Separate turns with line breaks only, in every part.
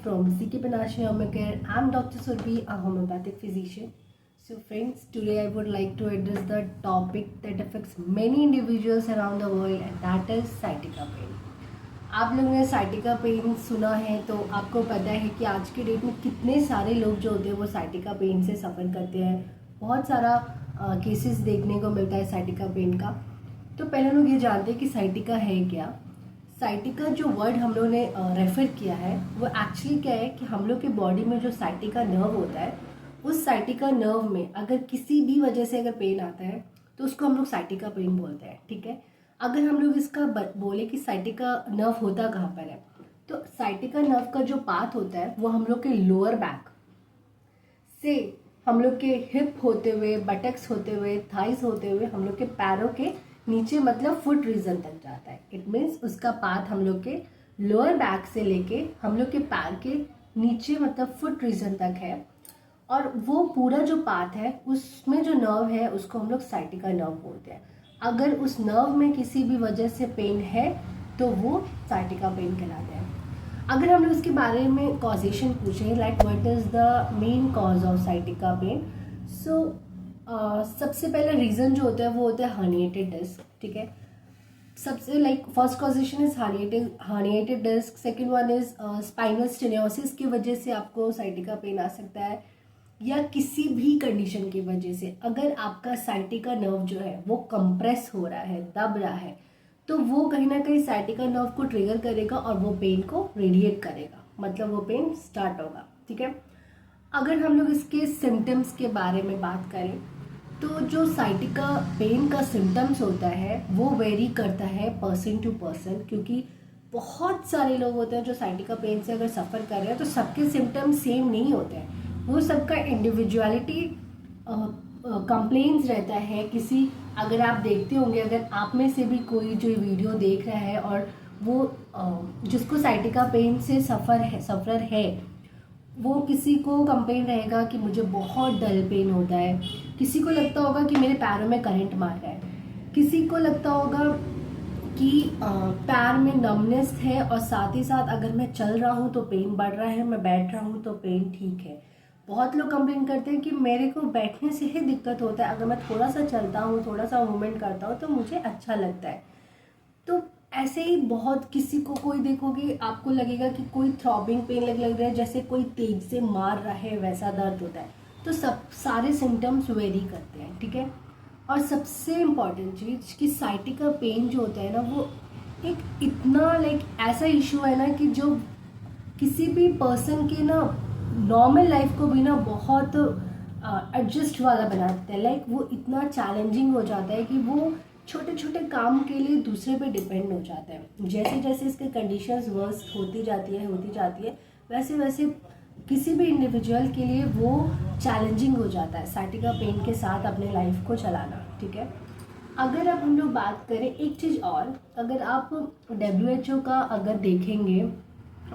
from CK Panache Homecare. I'm Dr. Surbhi, a homeopathic physician. So friends, today I would like to address the topic that affects many individuals around the world, and that is sciatica pain. आप लोगों ने sciatica pain सुना है तो आपको पता है कि आज के डेट में कितने सारे लोग जो होते हैं वो साइटिका पेन से सफ़र करते हैं। बहुत सारा केसेस देखने को मिलता है साइटिका पेन का। तो पहले लोग ये जानते हैं कि साइटिका है क्या। साइटिका जो वर्ड हम लोगों ने रेफ़र किया है वो एक्चुअली क्या है कि हम लोग के बॉडी में जो साइटिका नर्व होता है, उस साइटिका नर्व में अगर किसी भी वजह से अगर पेन आता है तो उसको हम लोग साइटिका पेन बोलते हैं। ठीक है, अगर हम लोग इसका बोले कि साइटिका नर्व होता कहाँ पर है, तो साइटिका नर्व का जो पाथ होता है वो हम लोग के लोअर बैक से हम लोग के हिप होते हुए, बटक्स होते हुए, थाइस होते हुए हम लोग के पैरों के नीचे मतलब फुट रीजन तक जाता है। इट मीन्स उसका पाथ हम लोग के लोअर बैक से लेके हम लोग के पैर के नीचे मतलब फुट रीजन तक है। और वो पूरा जो पाथ है उसमें जो नर्व है उसको हम लोग साइटिका नर्व बोलते हैं। अगर उस नर्व में किसी भी वजह से पेन है तो वो साइटिका पेन कहलाते हैं। अगर हम लोग इसके बारे में कॉजेशन पूछें, like what is the main cause of sciatica pain, so सबसे पहला रीज़न जो होता है वो होता है हर्निएटेड डिस्क। ठीक है, सबसे like first causation is herniated disc, second one is spinal stenosis की वजह से आपको साइटिका पेन आ सकता है, या किसी भी कंडीशन की वजह से अगर आपका साइटिका नर्व जो है वो कंप्रेस हो रहा है, दब रहा है, तो वो कहीं ना कहीं साइटिका नर्व को ट्रिगर करेगा और वो पेन को रेडिएट करेगा, मतलब वो पेन स्टार्ट होगा। ठीक है, अगर हम लोग इसके सिम्टम्स के बारे में बात करें तो जो साइटिका पेन का सिम्टम्स होता है वो वेरी करता है पर्सन टू पर्सन, क्योंकि बहुत सारे लोग होते हैं जो साइटिका पेन से अगर सफ़र कर रहे हैं तो सबके सिम्टम्स सेम नहीं होते हैं। वो सबका इंडिविजुअलिटी कंप्लेंट्स रहता है। किसी अगर आप देखते होंगे, अगर आप में से भी कोई जो वीडियो देख रहा है और वो जिसको साइटिका पेन से सफ़र है वो किसी को कंप्लेन रहेगा कि मुझे बहुत डल पेन होता है, किसी को लगता होगा कि मेरे पैरों में करंट मार रहा है, किसी को लगता होगा कि पैर में नमनेस है और साथ ही साथ अगर मैं चल रहा हूँ तो पेन बढ़ रहा है, मैं बैठ रहा हूँ तो पेन ठीक है। बहुत लोग कंप्लेन करते हैं कि मेरे को बैठने से ही दिक्कत होता है, अगर मैं थोड़ा सा चलता हूँ, थोड़ा सा मूवमेंट करता हूँ तो मुझे अच्छा लगता है। तो ऐसे ही बहुत किसी को कोई देखोगे आपको लगेगा कि कोई थ्रॉबिंग पेन लग रहा है, जैसे कोई तेज से मार रहा है वैसा दर्द होता है। तो सब सारे सिम्टम्स वेरी करते हैं। ठीक है, और सबसे इम्पॉर्टेंट चीज़ कि साइटिका पेन जो होता है ना वो एक इतना लाइक ऐसा इशू है ना कि जो किसी भी पर्सन के ना नॉर्मल लाइफ को भी ना बहुत एडजस्ट वाला बना देता है। लाइक वो इतना चैलेंजिंग हो जाता है कि वो छोटे छोटे काम के लिए दूसरे पे डिपेंड हो जाता है। जैसे जैसे इसके कंडीशंस वर्स होती जाती है वैसे वैसे किसी भी इंडिविजुअल के लिए वो चैलेंजिंग हो जाता है साइटिका पेन के साथ अपने लाइफ को चलाना। ठीक है, अगर अब हम लोग बात करें एक चीज़ और, अगर आप WHO का अगर देखेंगे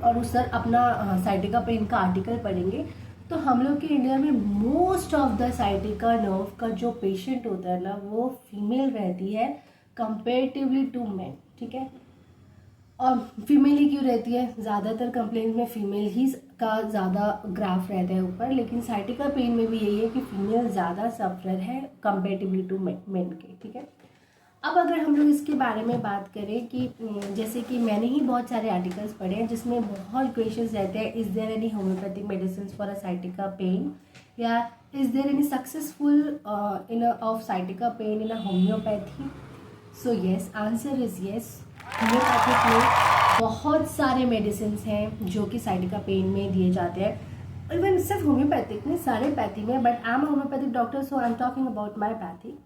और उस सर अपना साइटिका पेन का आर्टिकल पढ़ेंगे तो हम लोग के इंडिया में most of the sciatica nerve का जो पेशेंट होता है ना वो फीमेल रहती है कंपेरेटिवली टू मेन। ठीक है, और फीमेल ही क्यों रहती है, ज़्यादातर कंप्लेंट में फीमेल ही का ज़्यादा ग्राफ रहता है ऊपर, लेकिन साइटिका पेन में भी यही है कि फीमेल ज़्यादा सफरर है कंपेरेटिवली टू मेन के। ठीक है, अब अगर हम लोग इसके बारे में बात करें कि जैसे कि मैंने ही बहुत सारे आर्टिकल्स पढ़े हैं जिसमें बहुत क्वेश्चंस रहते हैं, is there any homeopathic medicine for a sciatica pain, या is there any successful in of sciatica pain in a homeopathy. So yes, answer is yes. Homeopathic में बहुत सारे मेडिसिन हैं जो कि साइटिका पेन में दिए जाते हैं। इवन सिर्फ होम्योपैथिक नहीं, सारे पैथी में, but I am homeopathic doctor so I am talking about my pathy.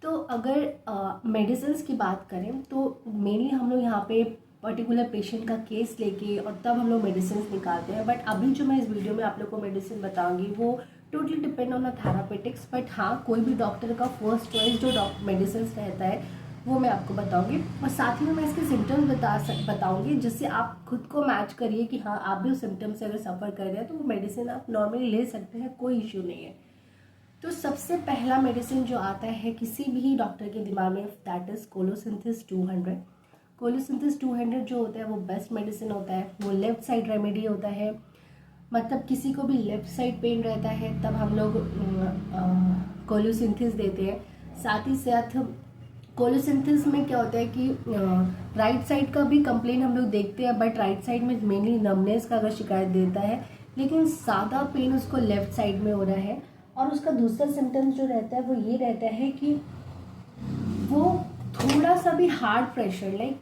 तो अगर मेडिसिन की बात करें तो मेनली हम लोग यहाँ पे पर्टिकुलर पेशेंट का केस लेके और तब हम लोग मेडिसिन निकालते हैं। बट अभी जो मैं इस वीडियो में आप लोग को मेडिसिन बताऊंगी वो totally depend on a therapeutics. But हाँ, कोई भी डॉक्टर का फर्स्ट चॉइस जो मेडिसिन रहता है वो मैं आपको बताऊंगी, और साथ ही में मैं इसके सिम्टम्स बताऊंगी जिससे आप खुद को मैच करिए कि हाँ आप भी उस सिम्टम्स से अगर सफ़र कर रहे हैं तो वो मेडिसिन आप नॉर्मली ले सकते हैं, कोई इशू नहीं है। तो सबसे पहला मेडिसिन जो आता है किसी भी डॉक्टर के दिमाग में दैट इज़ कोलोसिंथेस 200। कोलोसिंथेसिस 200 जो होता है वो बेस्ट मेडिसिन होता है, वो लेफ्ट साइड रेमेडी होता है। मतलब किसी को भी लेफ्ट साइड पेन रहता है तब हम लोग कोलोसिंथेसिस देते हैं। साथ ही साथ कोलोसिंथेसिस में क्या होता है कि राइट साइड का भी कंप्लेन हम लोग देखते हैं, बट राइट साइड में मेनली नमनेस का अगर शिकायत देता है, लेकिन ज़्यादा पेन उसको लेफ्ट साइड में हो रहा है। और उसका दूसरा सिम्टम्स जो रहता है वो ये रहता है कि वो थोड़ा सा भी हार्ड प्रेशर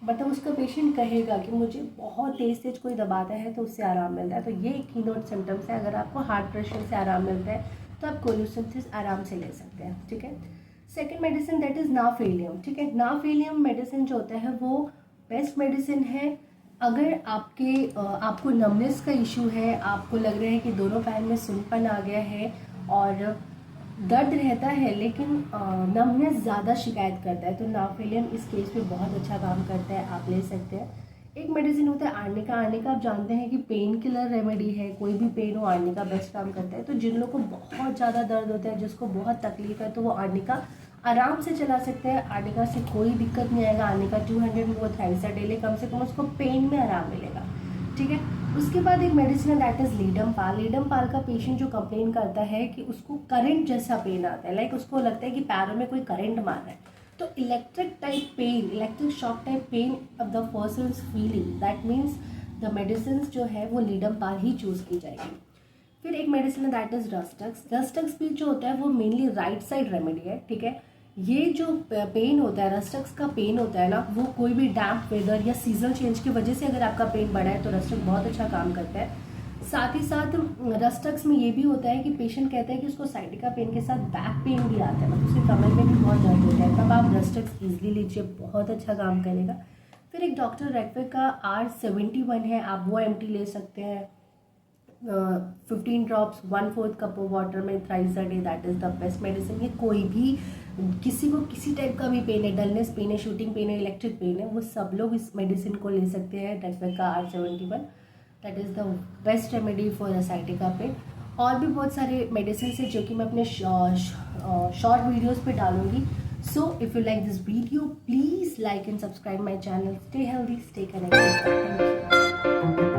मतलब उसका पेशेंट कहेगा कि मुझे बहुत तेज कोई दबाता है तो उससे आराम मिलता है। तो ये एक कीनोट सिम्टम्स है। अगर आपको हार्ड प्रेशर से आराम मिलता है तो आप कोलोसिंथेसिस आराम से ले सकते हैं, ठीक है। सेकेंड मेडिसिन दैट इज़ नाफेलियम, ठीक है। नाफेलियम मेडिसिन जो होता है वो बेस्ट मेडिसिन है। अगर आपको नमनेस का इशू है, आपको लग रहा है कि दोनों पैर में सुनपन आ गया है और दर्द रहता है लेकिन नमनेस ज़्यादा शिकायत करता है, तो नाफेलियम इस केस में बहुत अच्छा काम करता है, आप ले सकते हैं। एक मेडिसिन होता है आर्निका। आर्निका आप जानते हैं कि पेन किलर रेमेडी है, कोई भी पेन हो आर्निका बेस्ट काम करता है। तो जिन लोगों को बहुत ज़्यादा दर्द होता है, जिसको बहुत तकलीफ है, तो वो आर्निका आराम से चला सकते हैं। आर्निका से कोई दिक्कत नहीं आएगा। आर्निका 200 में वो थ्राइस अ डेली कम से कम उसको पेन में आराम मिलेगा, ठीक है। उसके बाद एक मेडिसिन है that is ledum pal. Ledum pal का पेशेंट जो कंप्लेन करता है कि उसको करंट जैसा पेन आता है, लाइक उसको लगता है कि पैरों में कोई करंट मार रहा है, तो electric type pain, electric shock type pain of the person is feeling, that means the medicine जो है वो लीडम पाल ही चूज़ की जाएगी। फिर एक मेडिसिन है दैट इज़ रस्टक्स। रस्टक्स भी जो होता है वो मेनली राइट साइड रेमेडी है, ठीक है। ये जो पेन होता है, रस्टक्स का पेन होता है ना, वो कोई भी डैम्प वेदर या सीजन चेंज की वजह से अगर आपका पेन बढ़ा है तो रस्टक्स बहुत अच्छा काम करता है। साथ ही साथ रस्टक्स में ये भी होता है कि पेशेंट कहता है कि उसको साइटिका पेन के साथ बैक पेन भी आता है, मतलब उसके कमर में भी बहुत दर्द होता है, तब आप रस्टक्स ईजिली लीजिए, बहुत अच्छा काम करेगा। फिर एक डॉक्टर रेक्वे का R71 है, आप वो MT ले सकते हैं। 15 ड्रॉप्स 1/4 कप ऑफ वाटर में thrice a day, that is the best medicine. ये कोई भी किसी को किसी टाइप का भी पेन है, डलनेस पेन है, शूटिंग पेन है, इलेक्ट्रिक पेन है, वो सब लोग इस मेडिसिन को ले सकते हैं। रेक्वे का R71 that is the best remedy for sciatica pain. और भी बहुत सारे मेडिसिन है जो कि मैं अपने शॉर्ट वीडियोज़ पे डालूंगी। So if you like this video please like and subscribe my channel. Stay healthy, stay connected. Thank you.